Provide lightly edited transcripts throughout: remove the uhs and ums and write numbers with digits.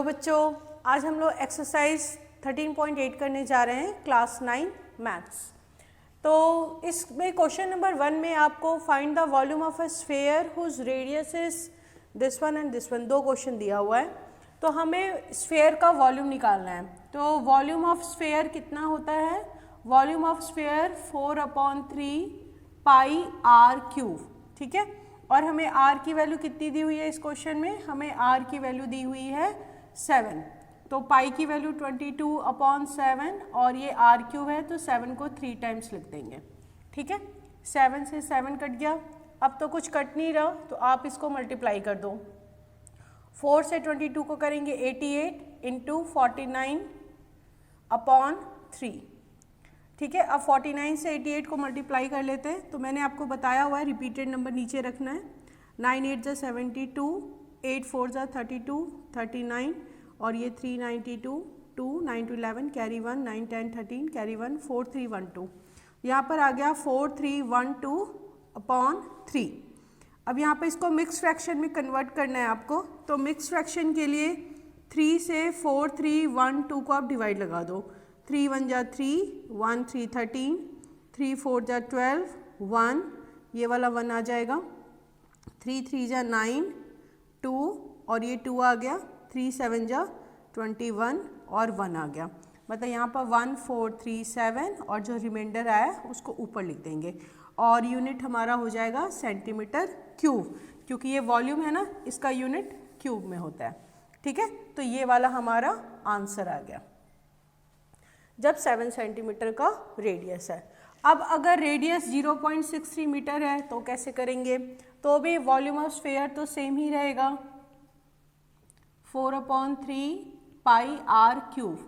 बच्चों, आज हम लोग एक्सरसाइज 13.8 करने जा रहे हैं क्लास 9 मैथ्स। तो इसमें क्वेश्चन नंबर 1 में आपको find the volume of a sphere whose radius is this one and this one, दो क्वेश्चन दिया हुआ है। तो हमें स्फीयर का वॉल्यूम निकालना है। तो वॉल्यूम ऑफ स्फीयर कितना होता है? Volume of sphere 4/3 pi R cube, ठीक है। और हमें आर की वैल्यू कितनी दी हुई है इस क्वेश्चन में? हमें आर की वैल्यू दी हुई है 7। तो पाई की वैल्यू 22/7 और ये आर क्यूब है तो 7 को 3 टाइम्स लिख देंगे, ठीक है। 7 से 7 कट गया। अब तो कुछ कट नहीं रहा तो आप इसको मल्टीप्लाई कर दो। 4 से 22 को करेंगे 88 इंटू 49/3, ठीक है। अब 49 से 88 को मल्टीप्लाई कर लेते हैं। तो मैंने आपको बताया हुआ है रिपीटेड नंबर नीचे रखना है। 9 8 जा 72, 8 4 जा 32, 39 और ये 392, 2 9 to 11 कैरी 1, 9 10 13 कैरी 1, 4 3 1 2। यहाँ पर आ गया 4 3 1 2/3। अब यहाँ पर इसको मिक्स फ्रैक्शन में कन्वर्ट करना है आपको। तो मिक्स फ्रैक्शन के लिए 3 से 4 3 1 2 को आप डिवाइड लगा दो। 3 1 जा 3, 1 3 13, 3 4 जा 12, 1 ये वाला 1 आ जाएगा, 3 3 जा 9, 2 और ये 2 आ गया, 3 7 जा 21 और 1 आ गया। मतलब यहाँ पर 1 4 3 7 और जो रिमाइंडर आया उसको ऊपर लिख देंगे और यूनिट हमारा हो जाएगा सेंटीमीटर क्यूब, क्योंकि ये वॉल्यूम है ना, इसका यूनिट क्यूब में होता है, ठीक है। तो ये वाला हमारा आंसर आ गया जब 7 सेंटीमीटर का रेडियस है। अब अगर रेडियस 0.63 मीटर है तो कैसे करेंगे? तो भी वॉल्यूम ऑफ स्फीयर तो सेम ही रहेगा, 4/3 पाई आर क्यूब।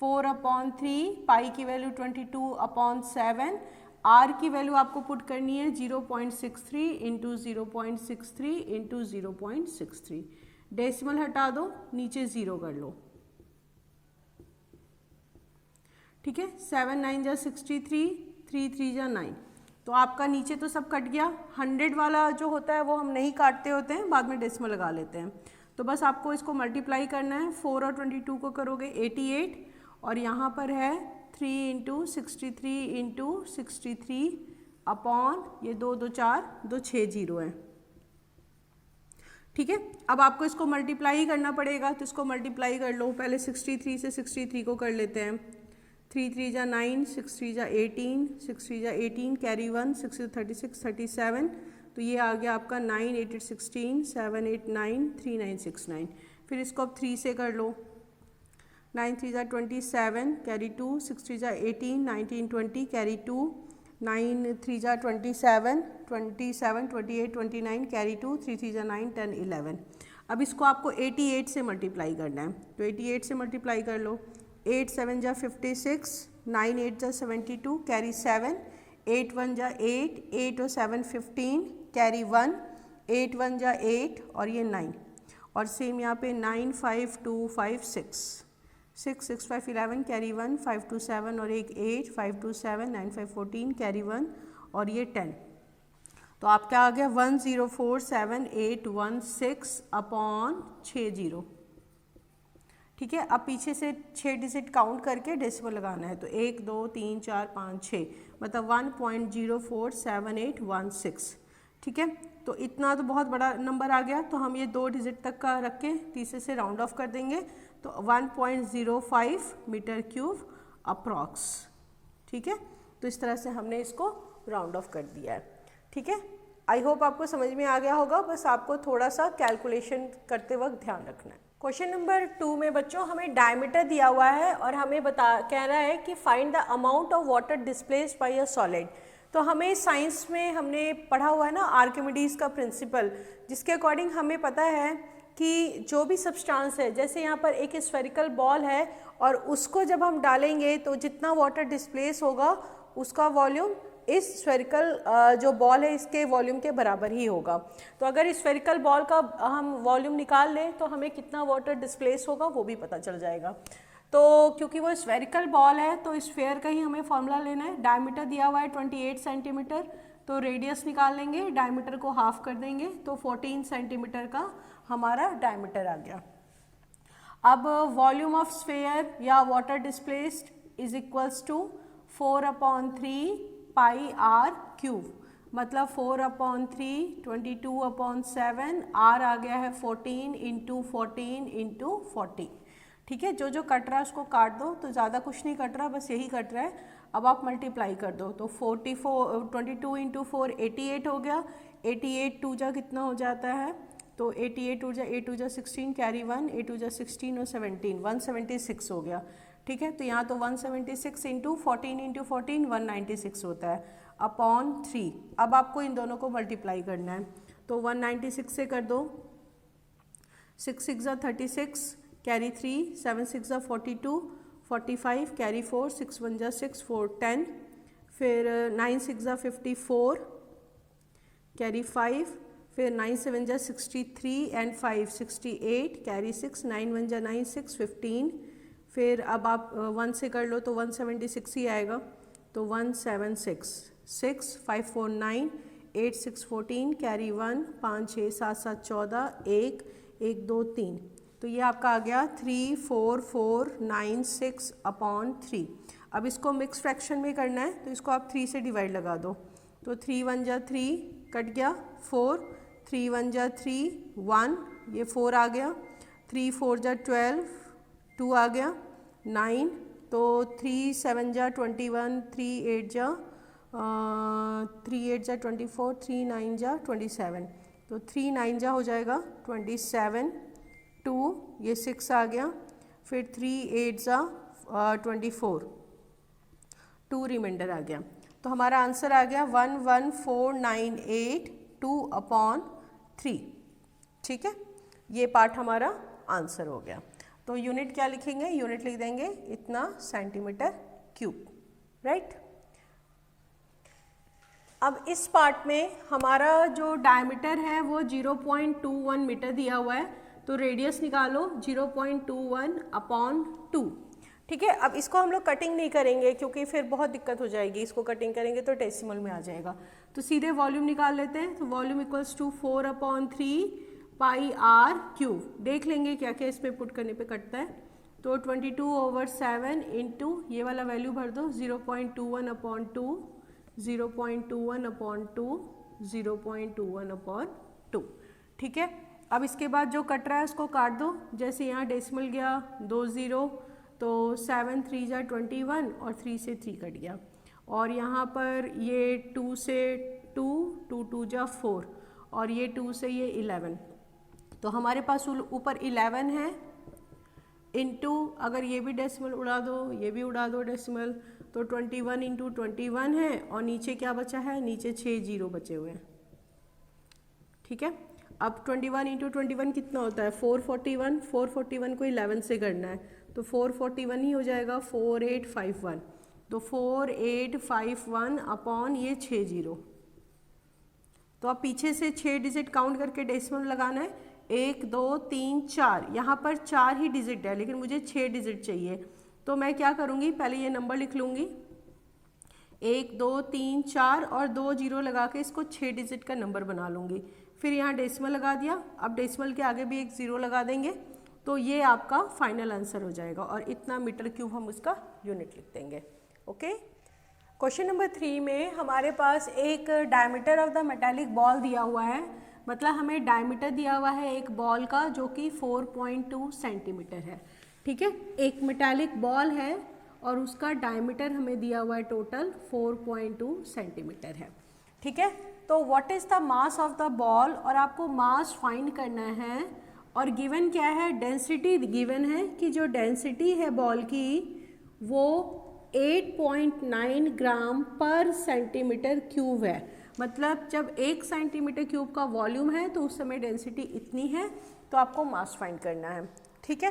4/3 पाई की वैल्यू 22/7, आर की वैल्यू आपको पुट करनी है 0.63 इंटू 0.63 इंटू 0.63। डेसिमल हटा दो, नीचे 0 कर लो, ठीक है। 7 9 जा 63, 3 3 जा 9। तो आपका नीचे तो सब कट गया। 100 वाला जो होता है वो हम नहीं काटते होते हैं, बाद में डेसिमल लगा लेते हैं। तो बस आपको इसको मल्टीप्लाई करना है। 4 और 22 को करोगे 88 और यहाँ पर है 3 इंटू 63 इंटू 63 अपॉन ये 2 2 4 2 6 0 है, ठीक है। अब आपको इसको मल्टीप्लाई करना पड़ेगा तो इसको मल्टीप्लाई कर लो। पहले 63 से 63 को कर लेते हैं। 3 3 जा 9, 6 3 जा 18, 6 3 जा 18 कैरी 1, 6 36 37। तो ये आ गया आपका 9 8 8 16, 7 8 9 3 9 6 9। फिर इसको अब 3 से कर लो। 9 3 जा 27 कैरी 2, 6 3 जा 18, 19 20 कैरी 2, 9 3 जा 27 27 28 29 कैरी 2, 3 3 जा 9 10 11। अब इसको आपको 88 से मल्टीप्लाई करना है। तो 88 से मल्टीप्लाई कर लो। 8 7 जा 56, 9 8 जा 72 कैरी 7, 8 1 जा 8, 8 और 7 15 कैरी 1, 8 1 जा 8 और ये 9 और सेम यहाँ पे 9 5 2 5 6 6 6 5 11 कैरी 1, 5 2 7 और एक 8, 5 2 7 9 5 14 कैरी 1 और ये 10। तो आपका आ गया 1047816/60, ठीक है। अब पीछे से 6 डिजिट काउंट करके डेसिमल लगाना है। तो 1 2 3 4 5 6 मतलब 1.047816, ठीक है। तो इतना तो बहुत बड़ा नंबर आ गया। तो हम ये 2 डिजिट तक का रख के तीसरे से राउंड ऑफ कर देंगे। तो 1.05 मीटर क्यूब अप्रॉक्स, ठीक है। तो इस तरह से हमने इसको राउंड ऑफ कर दिया है, ठीक है। आई होप आपको समझ में आ गया होगा। बस आपको थोड़ा सा कैलकुलेशन करते वक्त ध्यान रखना है। क्वेश्चन नंबर 2 में बच्चों हमें डायमीटर दिया हुआ है और हमें कह रहा है कि find the amount of water displaced by a solid. तो हमें साइंस में हमने पढ़ा हुआ है ना आर्किमिडीज का प्रिंसिपल, जिसके अकॉर्डिंग हमें पता है कि जो भी सब्सटेंस है, जैसे यहाँ पर एक स्फेरिकल बॉल है और उसको जब हम डालेंगे तो जितना वाटर डिस्प्लेस होगा उसका वॉल्यूम इस स्फेरिकल जो बॉल है इसके वॉल्यूम के बराबर ही होगा। तो अगर इस स्फेरिकल बॉल का हम वॉल्यूम निकाल लें तो हमें कितना वाटर डिस्प्लेस होगा वो भी पता चल जाएगा। तो क्योंकि वो स्फेरिकल बॉल है तो स्फेयर का ही हमें फॉर्मूला लेना है। डायमीटर दिया हुआ है 28 सेंटीमीटर, तो रेडियस निकाल लेंगे, डायमीटर को हाफ कर देंगे तो 14 सेंटीमीटर का हमारा डायमीटर आ गया। अब वॉल्यूम ऑफ स्फेयर या water displaced is equals to 4/3 pi R cube, मतलब 4/3 22/7, आर आ गया है 14 इंटू 14 इंटू 40। ठीक है, जो जो कट रहा है उसको काट दो, तो ज़्यादा कुछ नहीं कट रहा, बस यही कट रहा है। अब आप मल्टीप्लाई कर दो, तो 22 इंटू 4 88 हो गया। 88 टू जा कितना हो जाता है, तो 88 टू जा 8 टू जा 16, कैरी 1, 8 टू जा 16 और 17, 176 हो गया। ठीक है, तो यहाँ तो 176 इंटू 14 इंटू 14 196 होता है अपॉन 3। अब आपको इन दोनों को मल्टीप्लाई करना है, तो 196 से कर दो, 6 6 जा 36, कैरी 3, 7 6 जा 42, 45, कैरी 4, 6 1 जा 6, 4 10, फिर 9 6 जा 54, कैरी 5, फिर 9 7 जा 63 एंड 5 68, कैरी 6, 9 1 जा 9 6 15, फिर अब आप 1 से कर लो तो 176 ही आएगा, तो 176 6 5 4 9 8 6 14, कैरी 1, 5 6 7 7 14, 1 1 2 3, तो ये आपका आ गया 3 4 4 9 6 अपॉन 3। अब इसको मिक्स फ्रैक्शन में करना है, तो इसको आप 3 से डिवाइड लगा दो, तो 3 1 जा 3 कट गया, 4 3 1 जा 3 1, ये 4 आ गया, 3 4 जा 12 2 आ गया, 9, तो 3 7 जा 21, 3 8 जा 24, 3 9 जा 27, तो 3 9 जा हो जाएगा 27, 2 ये 6 आ गया, फिर 3 8 जा 24, 2 रिमाइंडर आ गया, तो हमारा आंसर आ गया 11498 2/3। ठीक है, ये पार्ट हमारा आंसर हो गया। तो यूनिट क्या लिखेंगे, यूनिट लिख देंगे इतना सेंटीमीटर क्यूब, राइट। अब इस पार्ट में हमारा जो डायमीटर है वो 0.21 मीटर दिया हुआ है, तो रेडियस निकालो 0.21/2। ठीक है, अब इसको हम लोग कटिंग नहीं करेंगे क्योंकि फिर बहुत दिक्कत हो जाएगी, इसको कटिंग करेंगे तो डेसिमल में आ जाएगा, तो सीधे वॉल्यूम निकाल लेते हैं। तो volume equals to 4/3 pi R cube, देख लेंगे क्या क्या इसमें पुट करने पे कटता है, तो 22/7 इंटू ये वाला वैल्यू भर दो 0.21/2, 0.21/2, 0.21/2। ठीक है, अब इसके बाद जो कट रहा है उसको काट दो, जैसे यहाँ डेसिमल गया 2 0, तो 7 3 जा 21 और 3 से 3 कट गया, और यहाँ पर ये 2 से 2 2 2 जा 4 और ये 2 से ये 11, तो हमारे पास ऊपर 11 है, इंटू अगर ये भी डेसिमल उड़ा दो, ये भी उड़ा दो डेसिमल, तो 21 इंटू 21 है, और नीचे क्या बचा है, नीचे 6 0 बचे हुए हैं। ठीक है, अब 21 इंटू 21 कितना होता है, 441, 441 को 11 से करना है, तो 441 ही हो जाएगा, 4851, तो 4851 अपॉन ये 6 0, तो अब पीछे से 6 डिजिट काउंट करके डेसिमल लगाना है, 1 2 3 4, यहाँ पर 4 ही डिजिट है लेकिन मुझे 6 डिजिट चाहिए, तो मैं क्या करूँगी, पहले ये नंबर लिख लूँगी 1 2 3 4 और 2 0 लगा के इसको 6 डिजिट का नंबर बना लूँगी, फिर यहाँ डेसिमल लगा दिया, अब डेसिमल के आगे भी एक 0 लगा देंगे, तो ये आपका फाइनल आंसर हो जाएगा, और इतना मीटर क्यूब हम उसका यूनिट लिख देंगे। ओके, क्वेश्चन नंबर 3 में हमारे पास एक diameter of the metallic ball दिया हुआ है, मतलब हमें डायमीटर दिया हुआ है एक बॉल का जो कि 4.2 सेंटीमीटर है। ठीक है, एक मेटालिक बॉल है और उसका डायमीटर हमें दिया हुआ है टोटल 4.2 सेंटीमीटर है। ठीक है, तो what is the mass of the ball, और आपको मास फाइंड करना है, और गिवन क्या है, डेंसिटी गिवन है कि जो डेंसिटी है बॉल की वो 8.9 ग्राम पर सेंटीमीटर क्यूब है, मतलब जब 1 सेंटीमीटर क्यूब का वॉल्यूम है तो उस समय डेंसिटी इतनी है, तो आपको मास फाइंड करना है। ठीक है,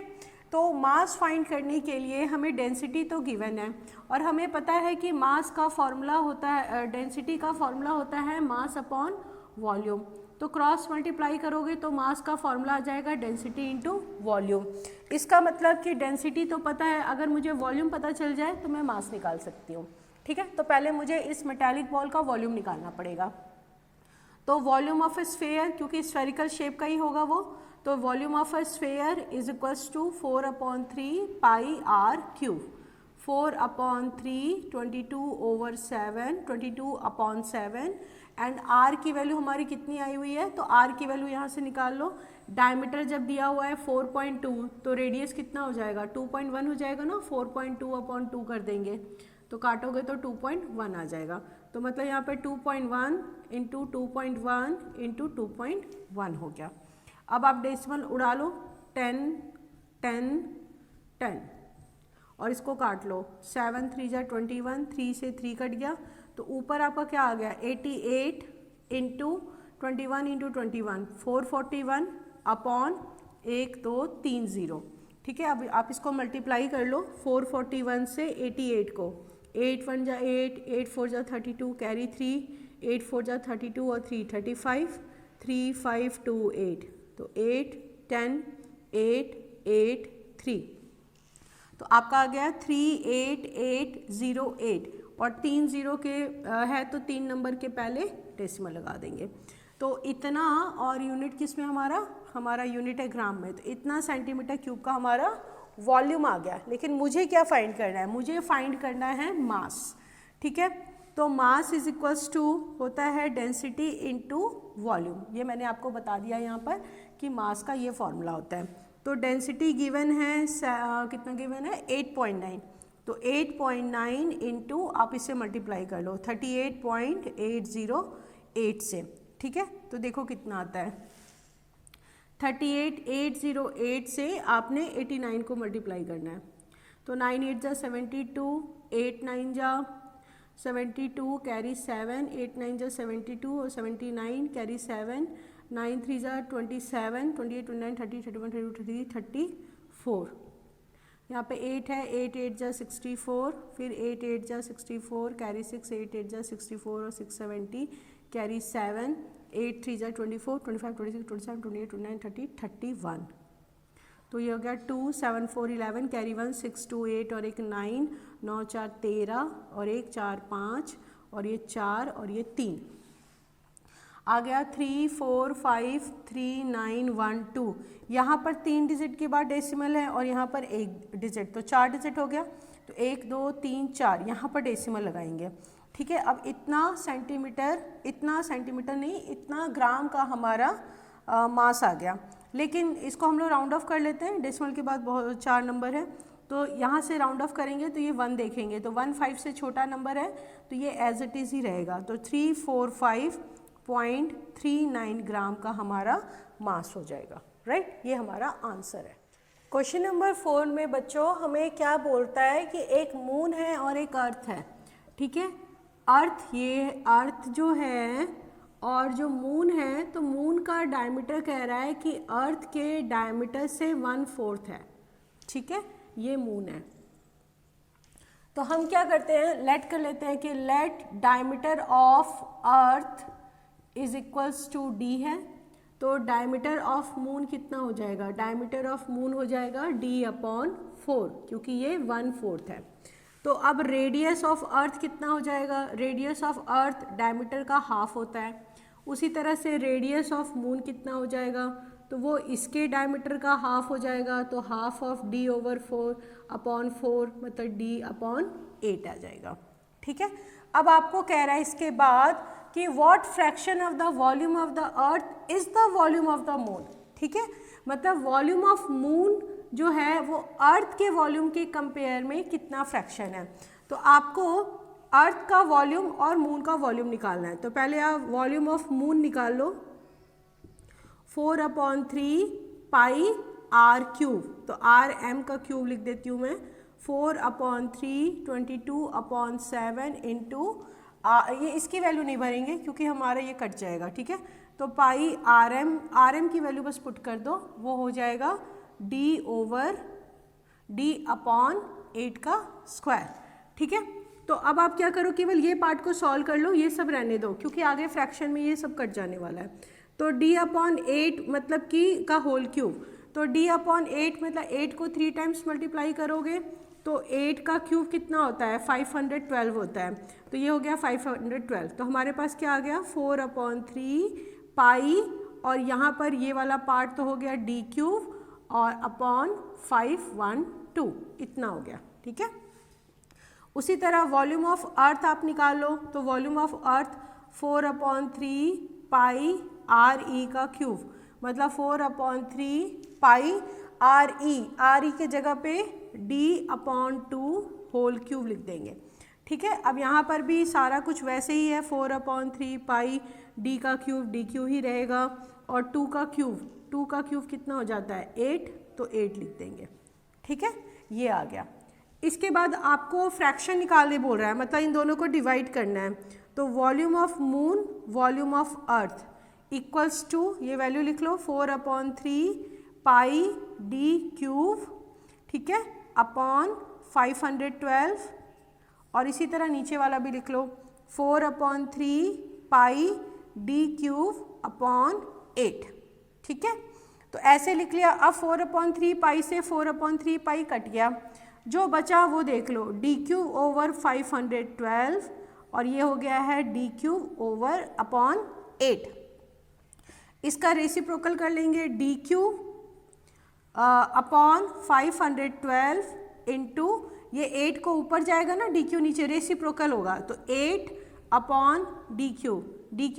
तो मास फाइंड करने के लिए हमें डेंसिटी तो गिवन है, और हमें पता है कि मास का फॉर्मूला होता है, डेंसिटी का फॉर्मूला होता है मास अपॉन वॉल्यूम, तो क्रॉस मल्टीप्लाई करोगे तो मास का फॉर्मूला आ जाएगा डेंसिटी इंटू वॉल्यूम। इसका मतलब कि डेंसिटी तो पता है, अगर मुझे वॉल्यूम पता चल जाए तो मैं मास निकाल सकती हूँ। ठीक है, तो पहले मुझे इस मेटालिक बॉल का वॉल्यूम निकालना पड़ेगा, तो वॉल्यूम ऑफ ए स्फीयर, क्योंकि स्फेरिकल शेप का ही होगा वो, तो volume of a sphere is equals to 4/3 pi R cube, 4/3 22/7 22/7 and R की वैल्यू हमारी कितनी आई हुई है, तो आर की वैल्यू यहाँ से निकाल लो। डायमीटर जब दिया हुआ है 4.2 तो रेडियस कितना हो जाएगा 2.1 हो जाएगा ना, 4.2/2 कर देंगे तो काटोगे तो 2.1 आ जाएगा। तो मतलब यहाँ पे 2.1 इंटू 2.1 इंटू 2.1 हो गया। अब आप डेसिमल उड़ा लो, 10 10 10 और इसको काट लो, 7 3 जा 21, 3 से 3 कट गया तो ऊपर आपका क्या आ गया 88 इंटू 21 इंटू 21 441 अपॉन 1 2 3 0। ठीक है, अब आप इसको मल्टीप्लाई कर लो 441 से 88 को, 8 1 जा 8, 8 4 जा 32 कैरी 3, 8 4 जा 32 और 3 35, 3 5 2 8 तो 8 10 8 8 3 तो आपका आ गया 38808 और 3 0 के है तो 3 नंबर के पहले डेसिमल लगा देंगे। तो इतना, और यूनिट किस में हमारा यूनिट है ग्राम में, तो इतना सेंटीमीटर क्यूब का हमारा वॉल्यूम आ गया। लेकिन मुझे क्या फाइंड करना है, मुझे फाइंड करना है मास। ठीक है, तो मास इज इक्वल्स टू होता है डेंसिटी इनटू वॉल्यूम। ये मैंने आपको बता दिया यहाँ पर कि मास का ये फॉर्मूला होता है। तो डेंसिटी गिवन है कितना गिवन है 8.9, तो 8.9 इंटू आप इसे मल्टीप्लाई कर लो 38.808 से। ठीक है, तो देखो कितना आता है 38.808 से आपने 89 को मल्टीप्लाई करना है। तो 9 8 जा 72, 8 9 जा 72 कैरी 7, 8 9 जा 72 और 79 कैरी 7, 9 3 जा 27, 28 29 30 31 32 33 34। यहाँ पे 8 है, 8 8 जा 64, फिर 8 8 जा 64 कैरी 6, 8 8 जा 64 और 6 70 कैरी 7, 8 3 जा 24 25 26 27 28 29 30 31। तो ये हो गया 2 7 4 11 कैरी 1 6 2 8 और एक 9 9 4 13 और एक 4 5 और ये 4 और ये 3 आ गया 3 4 5 3 9 1 2। यहाँ पर 3 डिजिट के बाद डेसिमल है और यहाँ पर 1 डिजिट, तो 4 डिजिट हो गया। तो 1 2 3 4 यहाँ पर डेसिमल लगाएंगे। ठीक है, अब इतना सेंटीमीटर नहीं, इतना ग्राम का हमारा मास आ गया। लेकिन इसको हम लोग राउंड ऑफ कर लेते हैं, डेसिमल के बाद बहुत 4 नंबर है तो यहाँ से राउंड ऑफ करेंगे तो ये 1 देखेंगे, तो 1 5 से छोटा नंबर है तो ये एज इट इज़ ही रहेगा। तो 345.39 ग्राम का हमारा मास हो जाएगा। राइट, ये हमारा आंसर है। क्वेश्चन नंबर 4 में बच्चों हमें क्या बोलता है कि एक मून है और एक अर्थ है। ठीक है, अर्थ जो है और जो मून है, तो मून का डायमीटर कह रहा है कि अर्थ के डायमीटर से 1/4 है। ठीक है, ये मून है। तो हम क्या करते हैं, लेट कर लेते हैं कि let diameter of earth is equals to D है। तो डायमीटर ऑफ मून कितना हो जाएगा, डायमीटर ऑफ मून हो जाएगा d/4 क्योंकि ये 1/4 है। तो अब रेडियस ऑफ अर्थ कितना हो जाएगा, रेडियस ऑफ अर्थ डायमीटर का हाफ होता है। उसी तरह से रेडियस ऑफ मून कितना हो जाएगा, तो वो इसके डायमीटर का हाफ हो जाएगा, तो हाफ ऑफ d/4/4 मतलब d/8 आ जाएगा। ठीक है, अब आपको कह रहा है इसके बाद कि what fraction of the volume of the earth is the volume of the moon. ठीक है, मतलब वॉल्यूम ऑफ मून जो है वो अर्थ के वॉल्यूम के कंपेयर में कितना फ्रैक्शन है। तो आपको अर्थ का वॉल्यूम और मून का वॉल्यूम निकालना है। तो पहले आप वॉल्यूम ऑफ मून निकाल लो, 4/3 पाई आर क्यूब, तो आर एम का क्यूब लिख देती हूँ मैं, 4/3 22/7 इंटू ये इसकी वैल्यू नहीं भरेंगे क्योंकि हमारा ये कट जाएगा। ठीक है, तो पाई आर एम की वैल्यू बस पुट कर दो, वो हो जाएगा d/8 का स्क्वायर। ठीक है, तो अब आप क्या करो, केवल ये पार्ट को सॉल्व कर लो, ये सब रहने दो क्योंकि आगे फ्रैक्शन में ये सब कट जाने वाला है। तो d/8 मतलब कि का होल क्यूब, तो d/8 मतलब 8 को 3 टाइम्स मल्टीप्लाई करोगे तो 8 का क्यूब कितना होता है 512 होता है, तो ये हो गया 512। तो हमारे पास क्या आ गया 4/3 पाई और यहाँ पर ये वाला पार्ट तो हो गया डी क्यूब और अपॉन 512 इतना हो गया, ठीक है। उसी तरह वॉल्यूम ऑफ अर्थ आप निकाल लो, तो volume of earth 4/3 pi R E का क्यूब, मतलब 4/3 पाई आर ई के जगह पे d/2 होल क्यूब लिख देंगे, ठीक है। अब यहाँ पर भी सारा कुछ वैसे ही है, 4/3 पाई d का क्यूब d क्यूब ही रहेगा, और 2 का क्यूब कितना हो जाता है 8, तो 8 लिख देंगे, ठीक है। ये आ गया। इसके बाद आपको फ्रैक्शन निकालने बोल रहा है, मतलब इन दोनों को डिवाइड करना है। तो volume of moon volume of earth equals to, ये वैल्यू लिख लो, 4/3 पाई डी क्यूब, ठीक है, अपॉन 512, और इसी तरह नीचे वाला भी लिख लो 4/3 पाई डी क्यूब अपॉन 8, ठीक है। तो ऐसे लिख लिया। अब 4/3 पाई से 4/3 पाई कट गया, जो बचा वो देख लो डी क्यूब ओवर 512, और ये हो गया है डी क्यूब ओवर अपॉन 8। इसका रेसिप्रोकल कर लेंगे, डी क्यूब अपॉन 512 इंटू, ये 8 को ऊपर जाएगा ना, डी क्यू नीचे, रेसिप्रोकल होगा, तो 8 अपॉन डी क्यू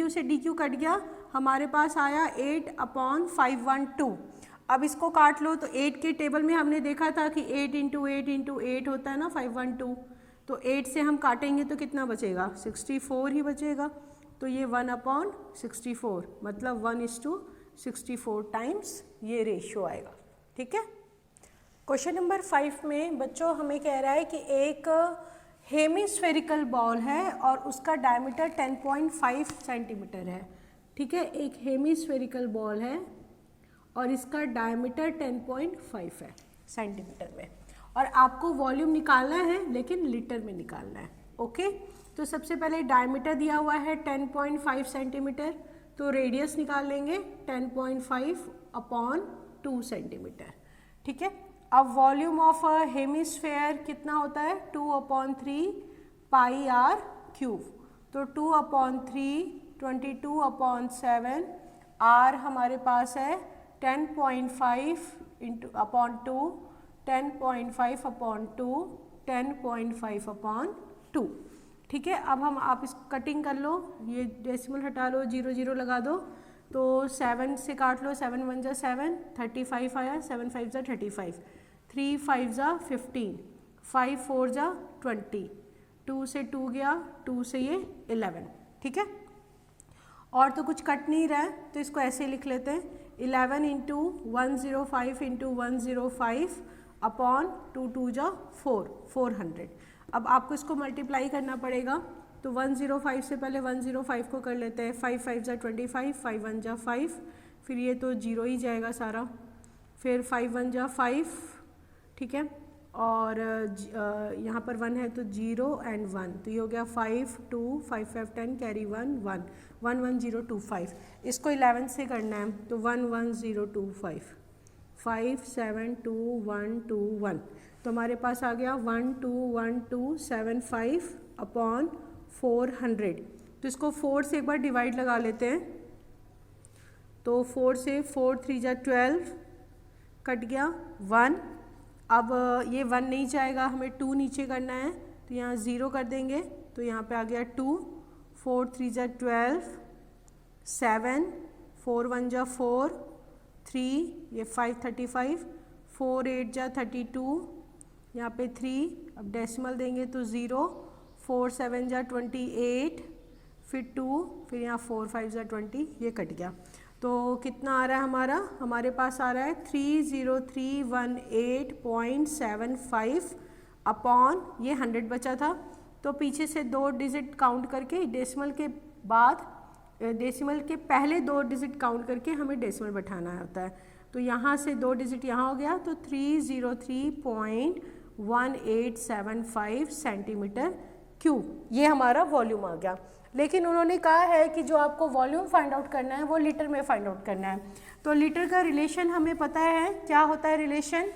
से डी क्यू कट गया, हमारे पास आया 8/512। अब इसको काट लो, तो 8 के टेबल में हमने देखा था कि 8 इंटू 8 होता है ना 512, तो 8 से हम काटेंगे तो कितना बचेगा 64 ही बचेगा, तो ये 1/64, मतलब 1:64 टाइम्स ये रेशियो आएगा, ठीक है। क्वेश्चन नंबर 5 में बच्चों हमें कह रहा है कि एक हेमिस्फेरिकल बॉल है और उसका डायमीटर 10.5 सेंटीमीटर है, ठीक है। एक हेमिस्फेरिकल बॉल है और इसका डायमीटर 10.5 है सेंटीमीटर में, और आपको वॉल्यूम निकालना है लेकिन लीटर में निकालना है, ओके। तो सबसे पहले डायमीटर दिया हुआ है 10.5 सेंटीमीटर, तो रेडियस निकाल लेंगे 10.5/2 सेंटीमीटर, ठीक है। अब वॉल्यूम ऑफ हेमिस्फेयर कितना होता है 2/3 पाई आर क्यूब, तो 2/3 22/7, आर हमारे पास है 10.5/2, 10.5/2, 10.5/2, ठीक है। अब हम आप इस कटिंग कर लो, ये डेसिमल हटा लो, 0 0 लगा दो, तो 7 से काट लो, 7 1 जा 7, 35 आया, 7 5 जा 35, 3 5 जा 15, 5 4 जा 20, 2 से 2 गया, 2 से ये 11, ठीक है। और तो कुछ कट नहीं रहा है, तो इसको ऐसे लिख लेते हैं 11 इंटू 105 इंटू 105 अपॉन 2 2 जा 4, 400। अब आपको इसको मल्टीप्लाई करना पड़ेगा, तो 105 से पहले 105 को कर लेते हैं, 5 5 जा 25, 5 1 जा 5, फिर ये तो 0 ही जाएगा सारा, फिर 5 1 जा 5, ठीक है, और यहाँ पर 1 है तो 0 and 1, तो ये हो गया 5 2 5 5 10 कैरी 1 1 1 1 0 2 5। इसको 11 से करना है, तो 1 1 0 2 5 5 7 2 1 2 1, तो हमारे पास आ गया 12175 अपॉन 400। तो इसको 4 से एक बार डिवाइड लगा लेते हैं, तो 4 से 4 3 जा 12, कट गया 1। अब ये 1 नहीं जाएगा, हमें 2 नीचे करना है, तो यहाँ 0 कर देंगे, तो यहाँ पे आ गया 2, 4 3 जा 12, 7, 4 1 जा 4, 3, ये 5 35, 4 8 जा 32, यहाँ पे 3, अब डेसिमल देंगे तो 0, 4 7 जा 28, फिर 2, फिर यहाँ 4 5 जा 20, ये कट गया। तो कितना आ रहा है हमारे पास आ रहा है 30318.75 अपॉन, ये 100 बचा था, तो पीछे से 2 डिजिट काउंट करके डेसिमल के बाद, डेसिमल के पहले 2 डिजिट काउंट करके हमें डेसिमल बैठाना होता है, तो यहाँ से 2 डिजिट यहाँ हो गया, तो 303.1875 सेंटीमीटर क्यूब, ये हमारा वॉल्यूम आ गया। लेकिन उन्होंने कहा है कि जो आपको वॉल्यूम फाइंड आउट करना है वो लीटर में फाइंड आउट करना है, तो लीटर का रिलेशन हमें पता है, क्या होता है रिलेशन,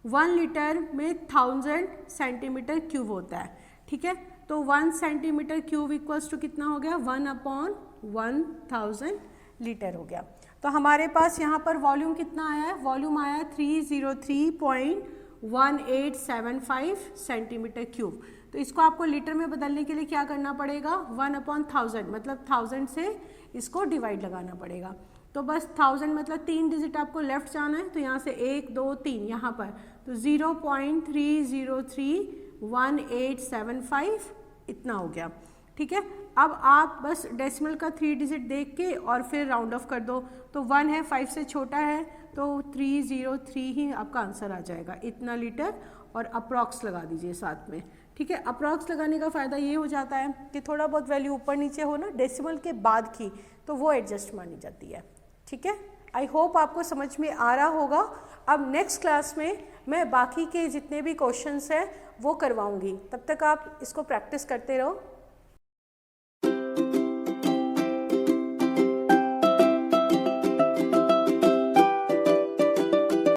1 लीटर में 1000 सेंटीमीटर क्यूब होता है, ठीक है। तो 1 सेंटीमीटर क्यूब इक्वल्स टू कितना हो गया 1/1000 लीटर हो गया। तो हमारे पास यहाँ पर वॉल्यूम कितना आया है, वॉल्यूम आया है 303.1875 सेंटीमीटर क्यूब। तो इसको आपको लीटर में बदलने के लिए क्या करना पड़ेगा, 1/1000 मतलब 1000 से इसको डिवाइड लगाना पड़ेगा। तो बस 1000 मतलब 3 डिजिट आपको लेफ्ट जाना है, तो यहाँ से 1 2 3 यहाँ पर, तो 0.3031875 इतना हो गया। ठीक है, अब आप बस डेसिमल का 3 डिजिट देख के और फिर राउंड ऑफ कर दो, तो 1 है 5 से छोटा है, तो 303 ही आपका आंसर आ जाएगा, इतना लीटर, और अप्रॉक्स लगा दीजिए साथ में। ठीक है, अप्रॉक्स लगाने का फ़ायदा ये हो जाता है कि थोड़ा बहुत वैल्यू ऊपर नीचे हो ना डेसिमल के बाद की, तो वो एडजस्ट मानी जाती है। ठीक है, आई होप आपको समझ में आ रहा होगा। अब नेक्स्ट क्लास में मैं बाकी के जितने भी क्वेश्चंस हैं वो करवाऊंगी, तब तक आप इसको प्रैक्टिस करते रहो।